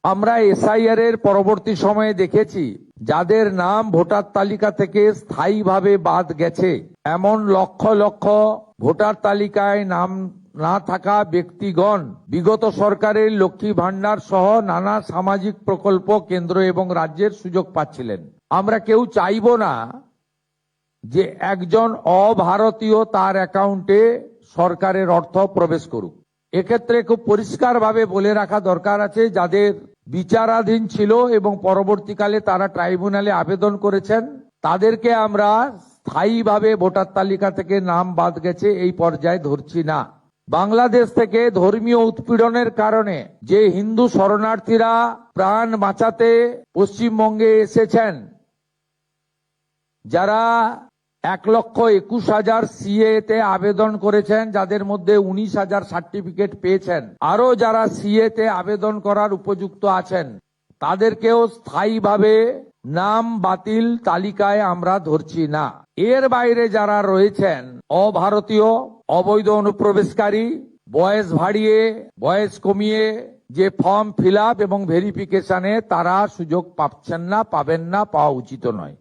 আমরা এসআইআর এর পরবর্তী সময়ে দেখেছি যাদের নাম ভোটার তালিকা থেকে স্থায়ীভাবে বাদ গেছে এমন লক্ষ লক্ষ ভোটার তালিকায় নাম না থাকা ব্যক্তিগণ বিগত সরকারের লক্ষ্মী ভান্ডার সহ নানা সামাজিক প্রকল্প কেন্দ্র এবং রাজ্যের সুযোগ পাচ্ছিলেন। আমরা কেউ চাইবো না যে একজন অভারতীয় তার অ্যাকাউন্টে সরকারের অর্থ প্রবেশ করুক। এক্ষেত্রে খুব পরিষ্কারভাবে বলে রাখা দরকার আছে, যাদের বিচারাধীন ছিল এবং পরবর্তীকালে তারা ট্রাইব্যুনালে আবেদন করেছেন তাদেরকে আমরা স্থায়ীভাবে ভোটার তালিকা থেকে নাম বাদ গেছে এই পর্যায়ে ধরছি না। বাংলাদেশ থেকে ধর্মীয় উৎপীড়নের কারণে যে হিন্দু শরণার্থীরা প্রাণ বাঁচাতে পশ্চিমবঙ্গে এসেছেন, যারা 1,21,000 সিএ তে আবেদন করেছেন, যাদের মধ্যে 19,000 সার্টিফিকেট পেয়েছেন, আরো যারা সিএ তে আবেদন করার উপযুক্ত আছেন তাদেরকেও স্থায়ীভাবে নাম বাতিল তালিকায় আমরা ধরছি না। এর বাইরে যারা রয়েছেন অভারতীয়, অবৈধ অনুপ্রবেশকারী, বয়স বাড়িয়ে বয়স কমিয়ে যে ফর্ম ফিল আপ এবং ভেরিফিকেশনে তারা সুযোগ পাচ্ছেন না, পাবেন না, পাওয়া উচিত নয়।